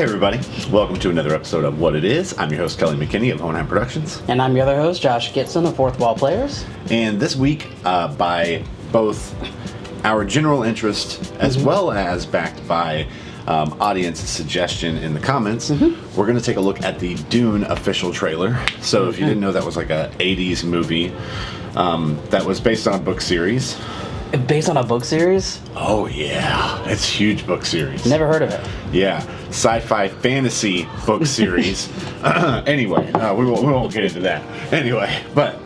Hey everybody, welcome to another episode of What It Is. I'm your host Kelly McKinney of Hohenheim Productions. And I'm your other host, Josh Gitson of Fourth Wall Players. And this week, by both our general interest as well as backed by audience suggestion in the comments, we're going to take a look at the Dune official trailer. So if you didn't know, that was like a 80s movie that was based on a book series. Based on a book series? Oh yeah, it's a huge book series. Never heard of it. Yeah, Sci-Fi Fantasy book series. Anyway, we won't get into that. Anyway, but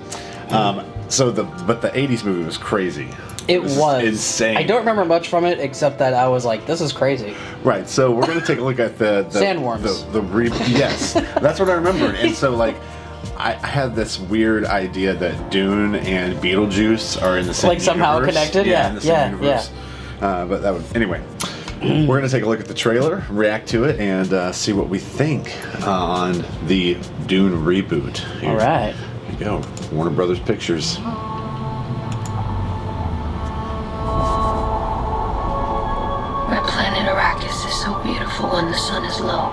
the 80s movie was crazy. It was insane. I don't remember much from it except that I was like, this is crazy. Right, so we're going to take a look at the Sandworms. Yes, that's what I remembered. And so like I had this weird idea that Dune and Beetlejuice are in the same universe. Somehow connected? Yeah, in the same universe. But that would... Anyway, we're going to take a look at the trailer, react to it, and see what we think on the Dune reboot. All right. Here you go. Warner Brothers Pictures. My planet Arrakis is so beautiful when the sun is low.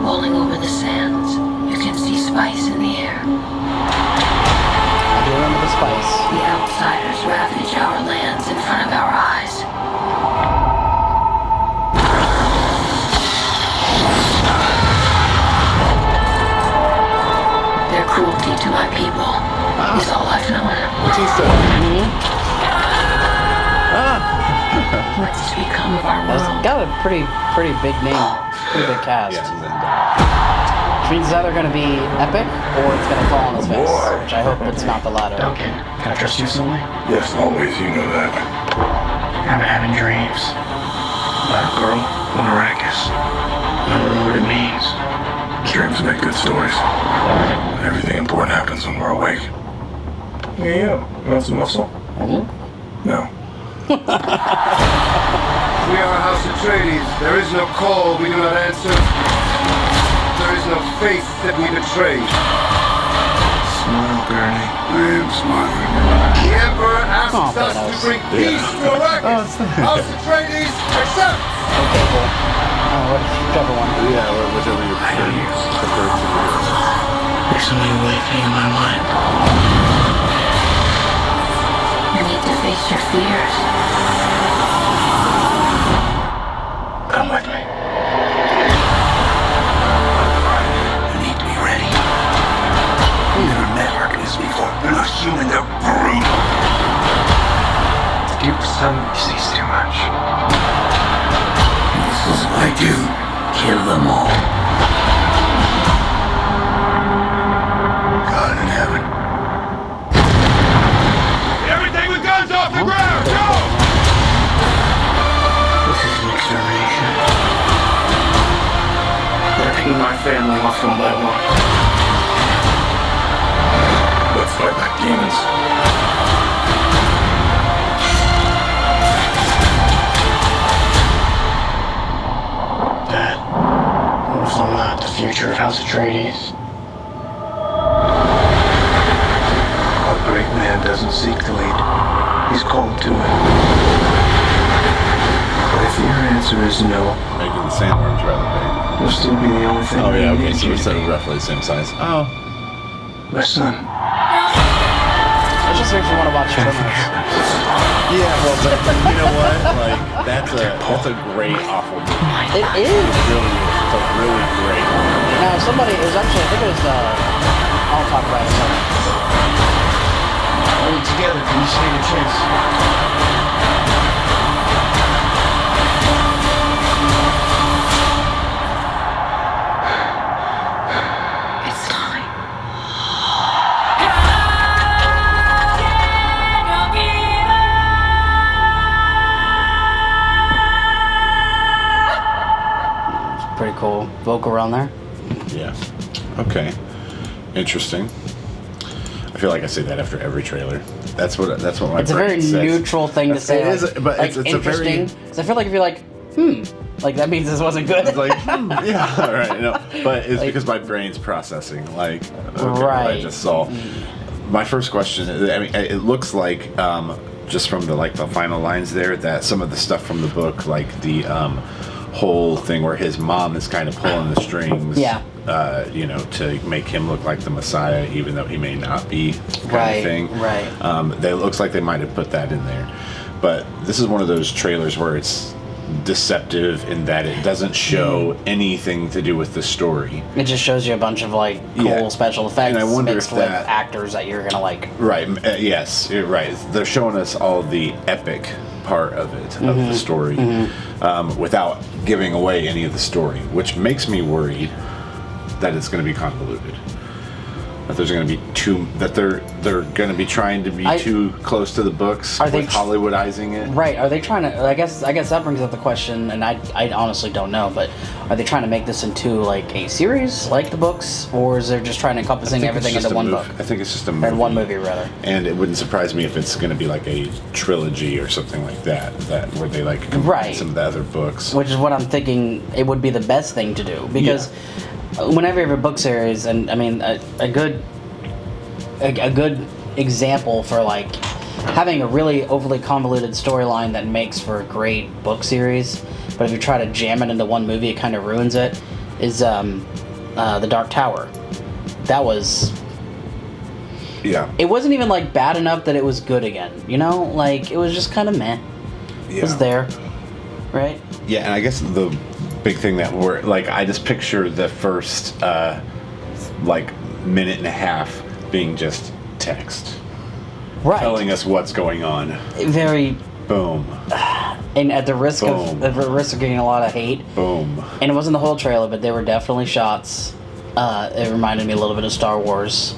Rolling over the sands, you can see spice in the air. I do remember the spice. The outsiders ravage our lands in front of our eyes. Their cruelty to my people is all I've known. What's he saying? What's to become of our That's world? got a pretty big name. Pretty big cast. Yeah, Which means it's either going to be epic or it's going to fall on his face. Which I hope it's not the latter. Duncan, can I trust you solely? Yes, always, you know that. I've been having dreams about a girl on Arrakis. I don't know what it means. Dreams make good stories. Everything important happens when we're awake. Yeah, you want some muscle? No. We are a house of Atreides. There is no call we do not answer. There is no faith that we betray. Smile, Gurney. I am smiling. The Emperor asks Oh, us Thanos. to bring peace to Arrakis. House Atreides, accept! Okay, cool. Whichever one. Yeah, whichever you prefer to do. There's something awakening in my mind. You need to face your fears. Come with me. You need to be ready. I've never met Arrakis before. They're not human, they're brutal. The deep sun sees too much. This is what I do. Kill them all. God in heaven. Everything with guns off the ground! Go! This is an extermination. They're picking my family off one by one. Let's fight back demons. Dad, what if I'm not the future of House Atreides? A great man doesn't seek to lead. He's called to it. But if your answer is no, Making the sandworms rather big. You'll still be the only thing Oh yeah, I okay, need so you we're to set be. roughly the same size. Oh. My son. I just makes me want to watch Tremors. Yeah, well, but you know what? Like, that's a great, awful movie. It is. It really is. It's a really great movie. Now, somebody, it was actually, I think it was, I'll talk about it. Only together can we stand a chance. It's time. Pretty cool vocal around there. Yeah. Okay. Interesting. I feel like I say that after every trailer. That's what my It's a very brain says. neutral thing to say. It is, like, but like it's a interesting. very... Because I feel like if you're like, like that means this wasn't good. It's like, yeah, all right, no. But it's Like- because my brain's processing, like, okay, what I Right. just saw. My first question is, I mean, it looks like just from the final lines there, that some of the stuff from the book, like the whole thing where his mom is kind of pulling the strings, to make him look like the Messiah, even though he may not be, kind of thing. Right. It looks like they might have put that in there, but this is one of those trailers where it's deceptive in that it doesn't show anything to do with the story. It just shows you a bunch of cool special effects, and I wonder mixed if with that, actors that you're gonna like. Right. Yes. You're right. They're showing us all the epic part of it, of the story, without giving away any of the story, which makes me worried that it's going to be convoluted. That there's going to be they're going to be trying to be too close to the books with Hollywoodizing it. Right? Are they trying to? I guess that brings up the question, and I honestly don't know. But are they trying to make this into a series like the books, or is they just trying to encompassing everything into one book? I think it's just a movie. And one movie, rather. And it wouldn't surprise me if it's going to be like a trilogy or something like that where they combine some of the other books. Which is what I'm thinking. It would be the best thing to do because. Yeah. Whenever you have a book series, and I mean a good example for having a really overly convoluted storyline that makes for a great book series, but if you try to jam it into one movie, it kind of ruins it. Is The Dark Tower? That was. Yeah. It wasn't even bad enough that it was good again. It was just kind of meh. Yeah. It was there, right? Yeah, and I guess the big thing that I just picture the first minute and a half being just text, right, telling us what's going on. Very boom, and at the risk of getting a lot of hate, boom. And it wasn't the whole trailer, but there were definitely shots. It reminded me a little bit of Star Wars.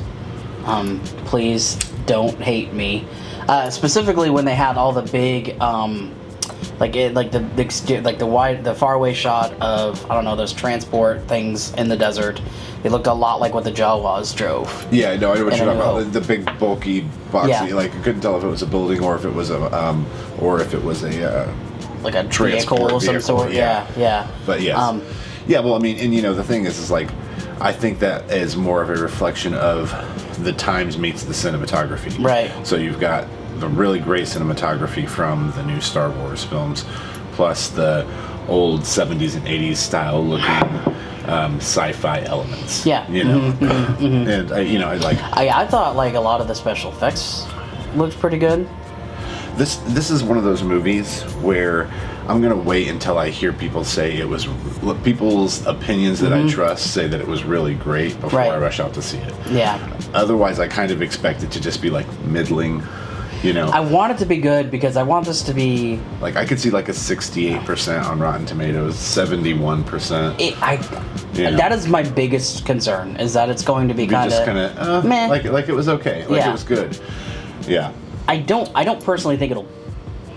Please don't hate me. Specifically when they had all the big. The faraway shot of those transport things in the desert. They looked a lot like what the Jawas drove. Yeah, no, I know what you're talking about. The big bulky boxy. Yeah. I couldn't tell if it was a building or if it was a vehicle of some sort. Yeah. But yes. Well, I mean, and the thing is I think that is more of a reflection of the times meets the cinematography. Right. So you've got the really great cinematography from the new Star Wars films, plus the old 70s and 80s style looking sci-fi elements. Yeah. And I thought a lot of the special effects looked pretty good. This is one of those movies where I'm gonna wait until I hear people say it was people's opinions that I trust say that it was really great before I rush out to see it. Yeah. Otherwise, I kind of expect it to just be middling. I want it to be good because I want this to be. I could see a 68% on Rotten Tomatoes, 71%. That is my biggest concern, is that it's going to be kind of meh. It was okay. It was good. Yeah. I don't personally think it'll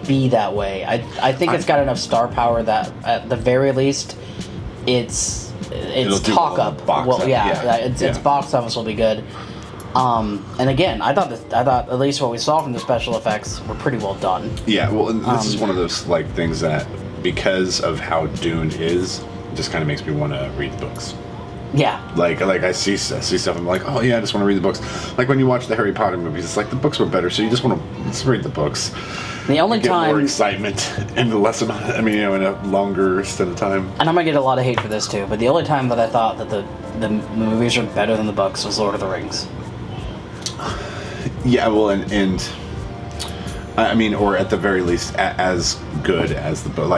be that way. I think it's got enough star power that at the very least it's talk up. Its box office will be good. And again, I thought at least what we saw from the special effects were pretty well done. Yeah, well, and this is one of those things that because of how Dune is, just kind of makes me want to read the books. Yeah. I see stuff. I'm like, oh yeah, I just want to read the books. When you watch the Harry Potter movies, it's the books were better, so you just want to read the books. The only get time more excitement in the less amount. In a longer stint of time. And I might get a lot of hate for this too, but the only time that I thought that the movies are better than the books was Lord of the Rings. Yeah, well, and or at the very least, as good as the book.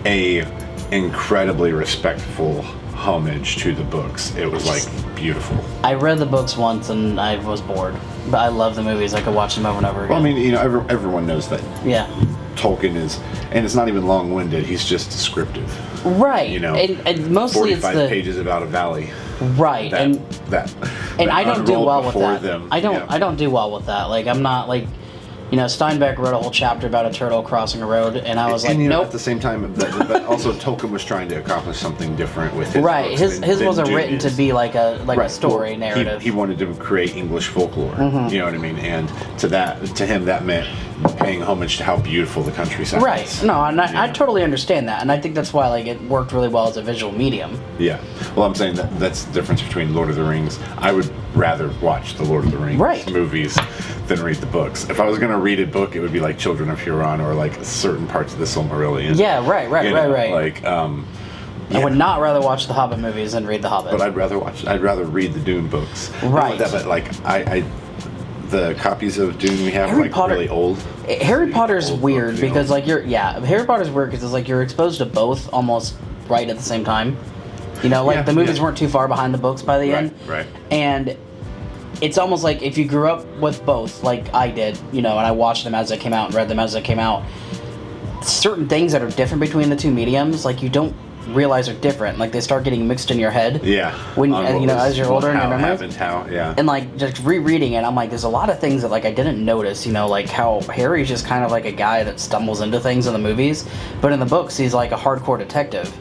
A incredibly respectful homage to the books. It was beautiful. I read the books once and I was bored, but I love the movies. I could watch them over and over again. Well, everyone knows that. Yeah. Tolkien is, and it's not even long-winded. He's just descriptive. Right. And mostly 45 pages about a valley. Right. I don't do well with that. I don't do well with that. I'm not Steinbeck wrote a whole chapter about a turtle crossing a road, and I was nope. At the same time, but also Tolkien was trying to accomplish something different with his right. books His wasn't written to be a story narrative. He wanted to create English folklore. You know what I mean? And to him that meant paying homage to how beautiful the countryside is. Right. No, and I totally understand that, and I think that's why like it worked really well as a visual medium. Yeah. Well, I'm saying that's the difference between Lord of the Rings. I would rather watch the Lord of the Rings movies than read the books. If I was going to read a book, it would be like Children of Huron or like certain parts of the Silmarillion. Yeah, right. Like, I would not rather watch the Hobbit movies than read the Hobbit. But I'd rather read the Dune books. Right. But like the copies of Dune we have are like really old. Harry Potter's weird because like Harry Potter's weird because it's like you're exposed to both almost right at the same time. You know, like the movies weren't too far behind the books by the end. Right. And it's almost like if you grew up with both, like I did, you know, and I watched them as they came out and read them as they came out, certain things that are different between the two mediums, like you don't realize are different. Like they start getting mixed in your head. Yeah. When you know, as you're older and you remember. And like just rereading it, I'm like, there's a lot of things that like I didn't notice. You know, like how Harry's just kind of like a guy that stumbles into things in the movies, but in the books he's like a hardcore detective.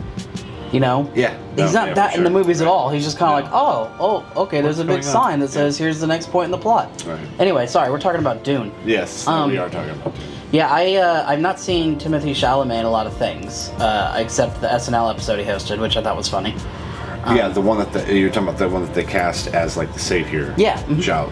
You know? Yeah. He's not that in the movies at all. He's just kind of like, oh, okay. There's a big sign that says here's the next point in the plot. Right. Anyway, sorry, we're talking about Dune. Yes, we are talking about Dune. Yeah, I'm not seeing Timothée Chalamet in a lot of things, except the SNL episode he hosted, which I thought was funny. Yeah, the one that you're talking about, the one that they cast as like the savior. Yeah.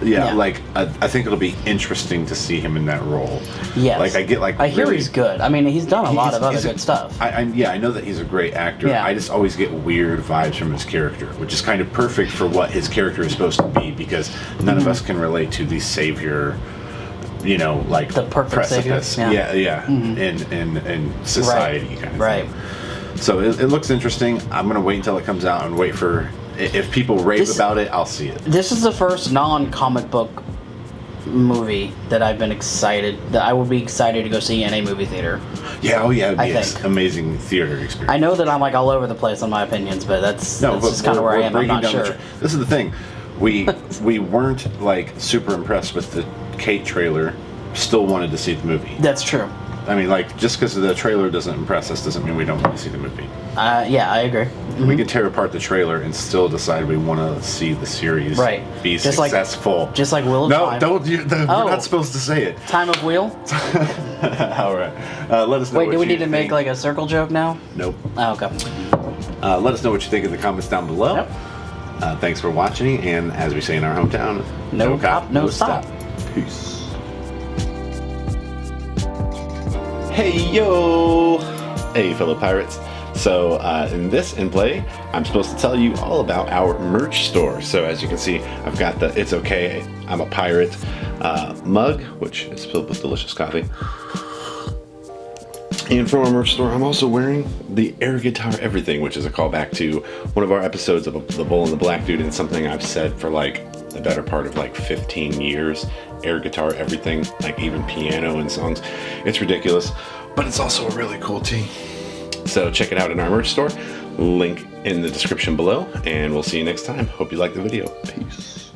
Yeah. Like I think it'll be interesting to see him in that role. Yes. Like I hear he's good. I mean, he's done a lot of other good stuff. I know that he's a great actor. Yeah. I just always get weird vibes from his character, which is kind of perfect for what his character is supposed to be, because none of us can relate to the savior. You know, like the perfect precipice. savior. Yeah. In society kind of right. thing. So it looks interesting. I'm gonna wait until it comes out and wait for if people rave about it, I'll see it. This is the first non-comic book movie that I've been excited that I would be excited to go see in a movie theater. Yeah, it'd be I think. Amazing theater experience. I know that I'm like all over the place on my opinions, but that's just kind of where I am. I'm not sure. This is the thing. We weren't like super impressed with the Kate trailer. Still wanted to see the movie. That's true. I mean, like, just because the trailer doesn't impress us doesn't mean we don't want to see the movie. Yeah, I agree. Mm-hmm. We can tear apart the trailer and still decide we want to see the series be just successful. Just like Wheel of Time. No, we're not supposed to say it. Time of Wheel? All right. Let us know. Wait, do we need to make like a circle joke now? Nope. Oh, okay. Let us know what you think in the comments down below. Yep. Thanks for watching, and as we say in our hometown, no cop, no stop. Peace. Hey yo! Hey fellow pirates. So in this in play, I'm supposed to tell you all about our merch store. So as you can see, I've got the It's Okay, I'm a Pirate mug, which is filled with delicious coffee. And from our merch store, I'm also wearing the Air Guitar Everything, which is a callback to one of our episodes of The Bull and the Black Dude, and something I've said for like the better part of like 15 years. Air Guitar Everything, like even piano and songs. It's ridiculous, but it's also a really cool tee. So check it out in our merch store. Link in the description below, and we'll see you next time. Hope you liked the video. Peace.